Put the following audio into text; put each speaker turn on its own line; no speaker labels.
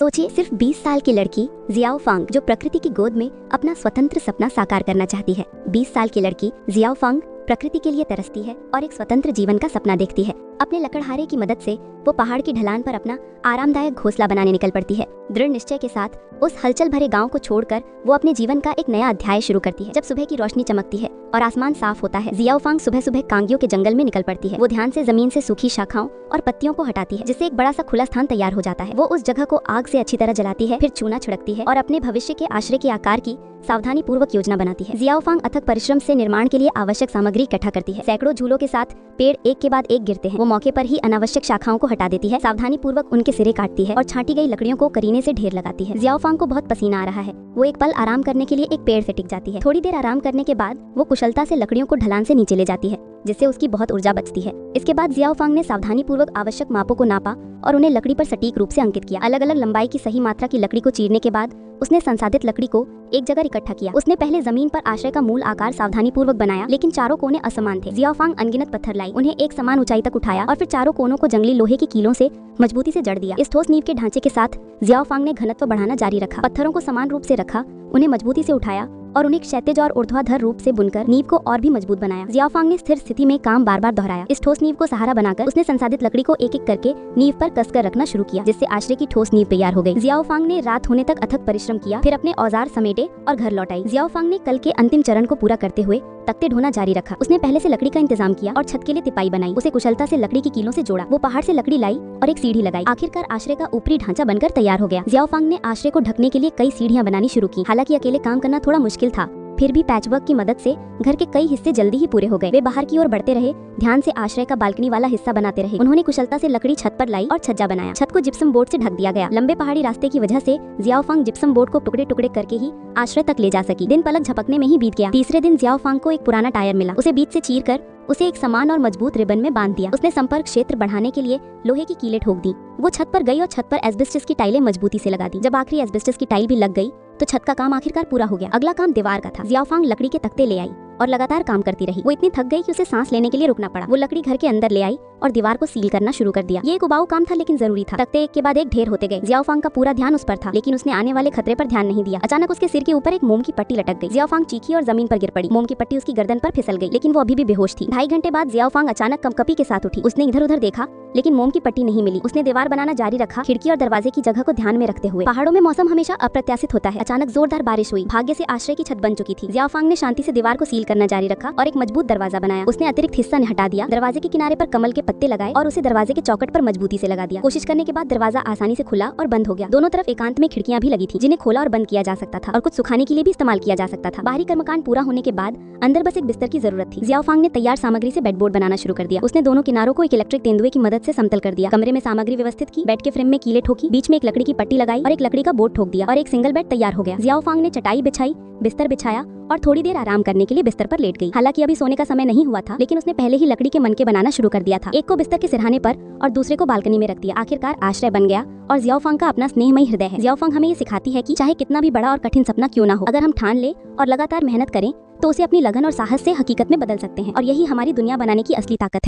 सोचिए, सिर्फ 20 साल की लड़की जियाओ फांग जो प्रकृति की गोद में अपना स्वतंत्र सपना साकार करना चाहती है। 20 साल की लड़की जियाओ फांग प्रकृति के लिए तरसती है और एक स्वतंत्र जीवन का सपना देखती है। अपने लकड़हारे की मदद से वो पहाड़ की ढलान पर अपना आरामदायक घोंसला बनाने निकल पड़ती है। दृढ़ निश्चय के साथ उस हलचल भरे गांव को छोड़कर वो अपने जीवन का एक नया अध्याय शुरू करती है। जब सुबह की रोशनी चमकती है और आसमान साफ होता है, जियाओ फांग सुबह सुबह कांगियों के जंगल में निकल पड़ती है। वो ध्यान से जमीन से सूखी शाखाओं और पत्तियों को हटाती है, जिससे एक बड़ा सा खुला स्थान तैयार हो जाता है। वो उस जगह को आग से अच्छी तरह जलाती है, फिर चूना छिड़कती है और अपने भविष्य के आश्रय के आकार की सावधानी पूर्वक योजना बनाती है। जियाओ फांग अथक परिश्रम से निर्माण के लिए आवश्यक सामग्री इकट्ठा करती है। सैकड़ों झूलों के साथ पेड़ एक के बाद एक गिरते हैं। वो मौके पर ही अनावश्यक शाखाओं को हटा देती है, सावधानी पूर्वक उनके सिरे काटती है और छांटी गई लकड़ियों को करीने से ढेर लगाती है। जियाओ फांग को बहुत पसीना आ रहा है। वो एक पल आराम करने के लिए एक पेड़ से टिक जाती है। थोड़ी देर आराम करने के बाद वो कुशलता से लकड़ियों को ढलान से नीचे ले जाती है, जिससे उसकी बहुत ऊर्जा बचती है। इसके बाद जियाओ फांग ने सावधानी पूर्वक आवश्यक मापों को नापा और उन्हें लकड़ी पर सटीक रूप से अंकित किया। अलग अलग लंबाई की सही मात्रा की लकड़ी को चीरने के बाद उसने संसाधित लकड़ी को एक जगह इकट्ठा किया। उसने पहले जमीन पर आश्रय का मूल आकार सावधानी पूर्वक बनाया, लेकिन चारों कोने असमान थे। जियाओ फांग अनगिनत पत्थर लाई, उन्हें एक समान ऊंचाई तक उठाया और फिर चारों कोनों को जंगली लोहे की कीलों से मजबूती से जड़ दिया। इस ठोस नींव के ढांचे के साथ जियाओ फांग ने घनत्व बढ़ाना जारी रखा। पत्थरों को समान रूप से रखा, उन्हें मजबूती से उठाया और उन्हें क्षैतिज और ऊर्ध्वाधर रूप से बुनकर नींव को और भी मजबूत बनाया। जियाओ फांग ने स्थिर स्थिति में काम बार बार दोहराया। इस ठोस नींव को सहारा बनाकर उसने संसाधित लकड़ी को एक एक करके नींव पर कसकर रखना शुरू किया, जिससे आश्रय की ठोस नींव तैयार हो गई। जियाओ फांग ने रात होने तक अथक परिश्रम किया, फिर अपने औजार समेटे और घर लौट आई। जियाओ फांग ने कल के अंतिम चरण को पूरा करते हुए तख्ते ढोना जारी रखा। उसने पहले से लकड़ी का इंतजाम किया और छत के लिए तिपाई बनाई। उसे कुशलता से लकड़ी की कीलों से जोड़ा। वो पहाड़ से लकड़ी लाई और एक सीढ़ी लगाई। आखिरकार आश्रय का ऊपरी ढांचा बनकर तैयार हो गया। जियाओ फांग ने आश्रय को ढकने के लिए कई सीढ़ियां बनानी शुरू की। हालांकि अकेले काम करना थोड़ा मुश्किल था, फिर भी पैचवर्क की मदद से घर के कई हिस्से जल्दी ही पूरे हो गए। वे बाहर की ओर बढ़ते रहे, ध्यान से आश्रय का बालकनी वाला हिस्सा बनाते रहे। उन्होंने कुशलता से लकड़ी छत पर लाई और छज्जा बनाया। छत को जिप्सम बोर्ड से ढक दिया गया। लंबे पहाड़ी रास्ते की वजह से जियाओ फांग जिप्सम बोर्ड को टुकड़े टुकड़े करके ही आश्रय तक ले जा सकी। दिन पलक झपकने में ही बीत गया। तीसरे दिन जियाओ फांग को एक पुराना टायर मिला। उसे बीच से चीरकर उसे एक समान और मजबूत रिबन में बांध दिया। उसने संपर्क क्षेत्र बढ़ाने के लिए लोहे की कीलें ठोक दी। वो छत पर गई और छत पर एस्बेस्टस की टाइलें मजबूती से लगा दी। जब आखिरी एस्बेस्टस की टाइल भी लग गई तो छत का काम आखिरकार पूरा हो गया। अगला काम दीवार का था। जियाओ फांग लकड़ी के तख्ते ले आई और लगातार काम करती रही। वो इतनी थक गई कि उसे सांस लेने के लिए रुकना पड़ा। वो लकड़ी घर के अंदर ले आई और दीवार को सील करना शुरू कर दिया। ये एक उबाऊ काम था, लेकिन जरूरी था। तख्ते एक के बाद एक ढेर होते गए। जियाओ फांग का पूरा ध्यान उस पर था, लेकिन उसने आने वाले खतरे पर ध्यान नहीं दिया। अचानक उसके सिर के ऊपर एक मोम की पट्टी लटक गई। जियाओ फांग चीखी और जमीन पर गिर पड़ी। मोम की पट्टी उसकी गर्दन पर फिसल गई, लेकिन वो अभी भी बेहोश थी। 2.5 घंटे बाद जियाओ फांग अचानक कंपकपी के साथ उठी। उसने इधर उधर देखा, लेकिन मोम की पट्टी नहीं मिली। उसने दीवार बनाना जारी रखा, खिड़की और दरवाजे की जगह को ध्यान में रखते हुए। पहाड़ों में मौसम हमेशा अप्रत्याशित होता है। अचानक जोरदार बारिश हुई। भाग्य से आश्रय की छत बन चुकी थी। जियाओ फांग ने शांति से दीवार को सील करना जारी रखा और एक मजबूत दरवाजा बनाया। उसने अतिरिक्त हिस्सा हटा दिया, दरवाजे के किनारे पर कमल के पत्ते लगाए और उसे दरवाजे के चौखट पर मजबूती से लगा दिया। कोशिश करने के बाद दरवाजा आसानी से खुला और बंद हो गया। दोनों तरफ एकांत में खिड़कियां भी लगी थी, जिन्हें खोला और बंद किया जा सकता था और कुछ सुखाने के लिए भी इस्तेमाल किया जा सकता था। बाहरी कर्मकांड पूरा होने के बाद अंदर बस एक बिस्तर की जरूरत थी। जियाओ फांग ने तैयार सामग्री से बेडबोर्ड बनाना शुरू कर दिया। उसने दोनों किनारों को एक इलेक्ट्रिक तेंदुए की मदद से समतल कर दिया। कमरे में सामग्री व्यवस्थित की, बेड के फ्रेम में कीलें ठोकी, बीच में एक लकड़ी की पट्टी लगाई और एक लकड़ी का बोर्ड ठोक दिया और एक सिंगल बेड तैयार हो गया। जियाओ फांग ने चटाई बिछाई, बिस्तर बिछाया और थोड़ी देर आराम करने के लिए बिस्तर पर लेट गई। हालांकि अभी सोने का समय नहीं हुआ था, लेकिन उसने पहले ही लकड़ी के मनके बनाना शुरू कर दिया था। एक को बिस्तर के सिरहाने पर और दूसरे को बालकनी में रख दिया। आखिरकार आश्रय बन गया और जियाओ फांग का अपना स्नेहमयी हृदय है। जियाओ फांग हमें ये सिखाती है कि चाहे कितना भी बड़ा और कठिन सपना क्यों ना हो, अगर हम ठान ले और लगातार मेहनत करें तो उसे अपनी लगन और साहस से हकीकत में बदल सकते हैं। और यही हमारी दुनिया बनाने की असली ताकत है।